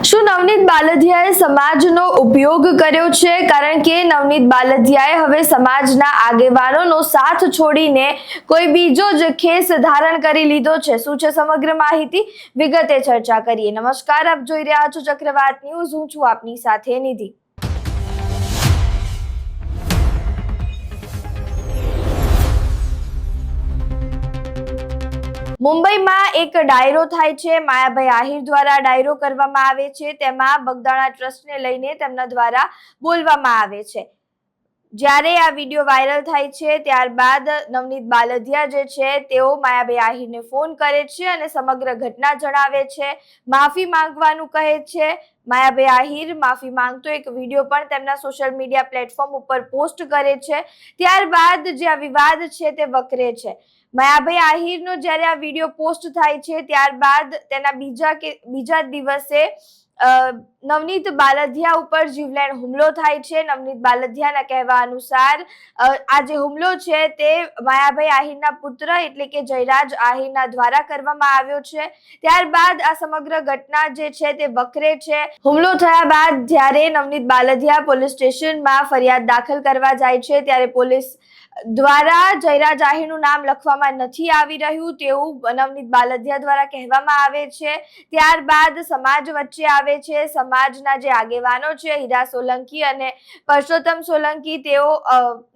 શું નવનીત બાલદિયાએ સમાજનો ઉપયોગ કર્યો છે? કારણ કે નવનીત બાલદિયાએ હવે સમાજના આગેવાનોનો સાથ છોડીને કોઈ બીજો જ ખેસ ધારણ કરી લીધો છે. શું છે સમગ્ર માહિતી? વિગતે ચર્ચા કરીએ. નમસ્કાર, આપ જોઈ રહ્યા છો ચક્રવાત ન્યૂઝ. હું છું આપની સાથે નિધિ. મુંબઈમાં એક ડાયરો થાય છે. માયાભાઈ આહિર દ્વારા ડાયરો કરવામાં આવે છે. તેમાં બગદાણા ટ્રસ્ટને લઈને તેમના દ્વારા બોલવામાં આવે છે. જ્યારે આ વિડીયો વાયરલ થાય છે ત્યારબાદ નવનીત બાલદિયા જે છે તેઓ માયાભાઈ આહિરને ફોન કરે છે અને સમગ્ર ઘટના જણાવે છે, માફી માંગવાનું કહે છે. માયાભાઈ આહિર માફી માંગતો એક વિડીયો પણ તેમના સોશિયલ મીડિયા પ્લેટફોર્મ ઉપર પોસ્ટ કરે છે. ત્યારબાદ જે આ વિવાદ છે તે વકરે છે. માયાભાઈ આહિરનો જ્યારે આ વિડીયો પોસ્ટ થાય છે ત્યારબાદ તેના બીજા દિવસે નવનીત બાલદિયા ઉપર જીવલેણ હુમલો થાય છે. નવનીત બાલદિયાના કહેવા અનુસાર આ જે હુમલો છે તે માયાભાઈ આહિરના પુત્ર એટલે કે જયરાજ આહિરના દ્વારા કરવામાં આવ્યો છે. ત્યારબાદ આ સમગ્ર ઘટના જે છે તે વકરે છે. હુમલો થયા બાદ જ્યારે નવનીત બાલદિયા પોલીસ સ્ટેશનમાં ફરિયાદ દાખલ કરવા જાય છે ત્યારે પોલીસ દ્વારા જયરાજ આહિરનું નામ લખવામાં નથી આવી રહ્યું તેવું નવનીત બાલદિયા દ્વારા કહેવામાં આવે છે. ત્યારબાદ સમાજ વચ્ચે આવે છે. સમાજના જે આગેવાનો છે હીરા સોલંકી અને પરસોત્તમ સોલંકી તેઓ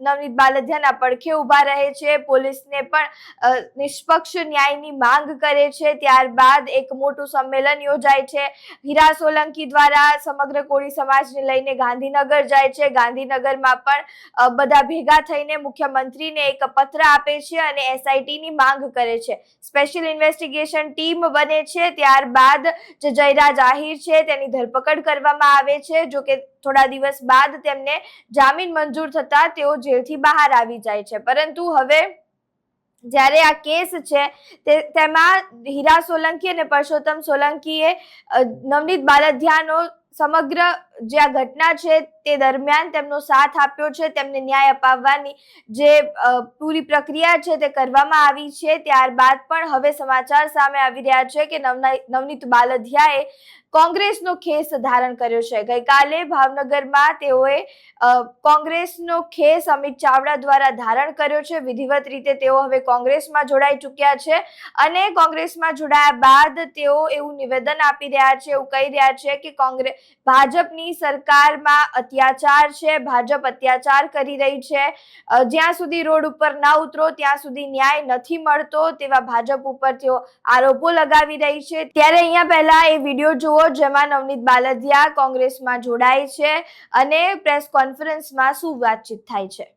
નવનીત બાલદિયાના પડખે ઉભા રહે છે. પોલીસને પણ નિષ્પક્ષ ન્યાયની માંગ કરે છે. ત્યારબાદ એક મોટું સંમેલન યોજાય છે. હીરા સોલંકી દ્વારા સમગ્ર કોળી સમાજને લઈને ગાંધીનગર જાય છે. ગાંધીનગરમાં પણ બધા ભેગા થઈને મુખ્યમંત્રીને એક પત્ર આપે છે અને એસઆઈટીની માંગ કરે છે. સ્પેશિયલ ઇન્વેસ્ટિગેશન ટીમ બને છે. ત્યારબાદ જે જયરાજ આહિર છે તેની ધરપકડ કરવામાં આવે છે. જો કે થોડા દિવસ બાદ તેમને જામીન મંજૂર થતા તેઓ જેલથી બહાર આવી જાય છે. પરંતુ હવે જ્યારે આ કેસ છે તેમાં હીરા સોલંકી અને પરસોત્તમ સોલંકીએ નવનીત બાલદિયાનો સમગ્ર જે આ ઘટના છે તે દરમિયાન તેમનો સાથ આપ્યો છે. તેમને ન્યાય અપાવવાની જે પૂરી પ્રક્રિયા છે તે કરવામાં આવી છે. ત્યારબાદ પણ હવે સમાચાર સામે આવી રહ્યા છે કે નવનીત બાલદિયાએ કોંગ્રેસનો ખેસ ધારણ કર્યો છે. ગઈકાલે ભાવનગરમાં તેઓએ કોંગ્રેસનો ખેસ અમિત ચાવડા દ્વારા ધારણ કર્યો છે. વિધિવત રીતે તેઓ હવે કોંગ્રેસમાં જોડાઈ ચૂક્યા છે અને કોંગ્રેસમાં જોડાયા બાદ તેઓ એવું નિવેદન આપી રહ્યા છે, એવું કહી રહ્યા છે કે ભાજપની સરકારમાં અત્યાચાર છે, ભાજપ અત્યાચાર કરી રહી છે. જ્યાં સુધી રોડ ઉપર ના ઉતરો ત્યાં સુધી ન્યાય નથી મળતો તેવા ભાજપ ઉપર તેઓ આરોપો લગાવી રહી છે. ત્યારે અહીંયા પહેલા એ વિડીયો જુઓ જેમાં નવનીત બાલદિયા કોંગ્રેસમાં જોડાય છે અને પ્રેસ કોન્ફરન્સમાં શું વાતચીત થાય છે.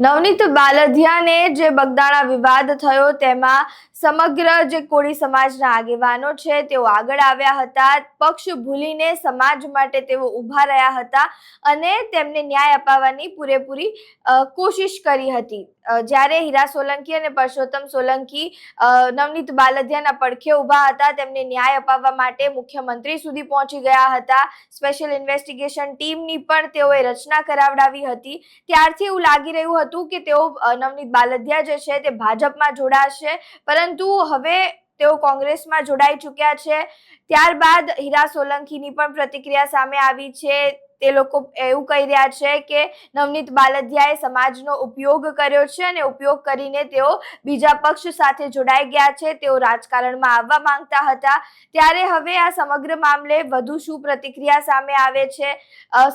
નવનીત બાલદિયાને જે બગદાણા વિવાદ થયો તેમાં સમગ્ર જે કોળી સમાજના આગેવાનો છે તેઓ આગળ આવ્યા હતા. પક્ષ ભૂલીને સમાજ માટે તેઓ ઊભા રહ્યા હતા અને તેમને ન્યાય અપાવવાની પૂરેપૂરી કોશિશ કરી હતી. જ્યારે હીરા સોલંકી અને પરસોત્તમ સોલંકી નવનીત બાલદિયાના પડખે ઊભા હતા, તેમને ન્યાય અપાવવા માટે મુખ્યમંત્રી સુધી પહોંચી ગયા હતા. સ્પેશિયલ ઇન્વેસ્ટિગેશન ટીમની પણ તેઓએ રચના કરાવડાવી હતી. ત્યારથી એવું લાગી રહ્યું હતું કે તેઓ નવનીત બાલદિયા જે છે તે ભાજપમાં જોડાશે, પરંતુ હવે તેઓ કોંગ્રેસમાં જોડાઈ ચૂક્યા છે. ત્યારબાદ હીરા સોલંકીની પણ પ્રતિક્રિયા સામે આવી છે. તે લોકો એવું કહી રહ્યા છે કે નવનીત બાલદિયાએ સમાજનો ઉપયોગ કર્યો છે અને ઉપયોગ કરીને તેઓ બીજા પક્ષ સાથે જોડાઈ ગયા છે. તેઓ રાજકારણમાં આવવા માંગતા હતા. ત્યારે હવે આ સમગ્ર મામલે વધુ શું પ્રતિક્રિયા સામે આવે છે,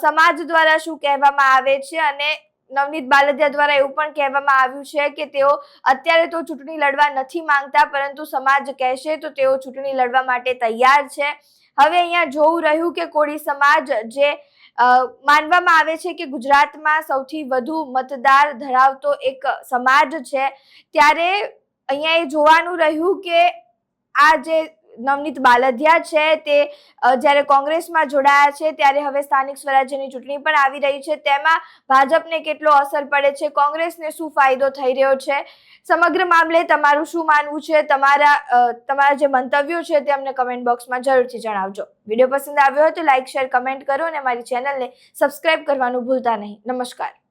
સમાજ દ્વારા શું કહેવામાં આવે છે અને નવનીત બાલદિયા દ્વારા એવું પણ કહેવામાં આવ્યું છે કે તેઓ અત્યારે તો ચૂંટણી લડવા નથી માંગતા, પરંતુ સમાજ કહેશે તો તેઓ ચૂંટણી લડવા માટે તૈયાર છે. હવે અહીંયા જોવું રહ્યું કે કોળી સમાજ જે માનવામાં આવે છે કે ગુજરાતમાં સૌથી વધુ મતદાર ધરાવતો એક સમાજ છે, ત્યારે અહીંયા એ જોવાનું રહ્યું કે આ જે નવનીત બાલદિયા છે તે જ્યારે કોંગ્રેસમાં જોડાયા છે ત્યારે હવે સ્થાનિક સ્વરાજ્યની ચૂંટણી પણ આવી રહી છે, તેમાં ભાજપને કેટલો અસર પડે છે, કોંગ્રેસને શું ફાયદો થઈ રહ્યો છે, સમગ્ર મામલે તમારું શું માનવું છે, તમારા જે મંતવ્યો છે તે અમને કમેન્ટ બોક્સમાં જરૂરથી જણાવજો. વિડીયો પસંદ આવ્યો હોય તો લાઇક, શેર, કમેન્ટ કરો અને અમારી ચેનલને સબસ્ક્રાઇબ કરવાનું ભૂલતા નહીં. નમસ્કાર.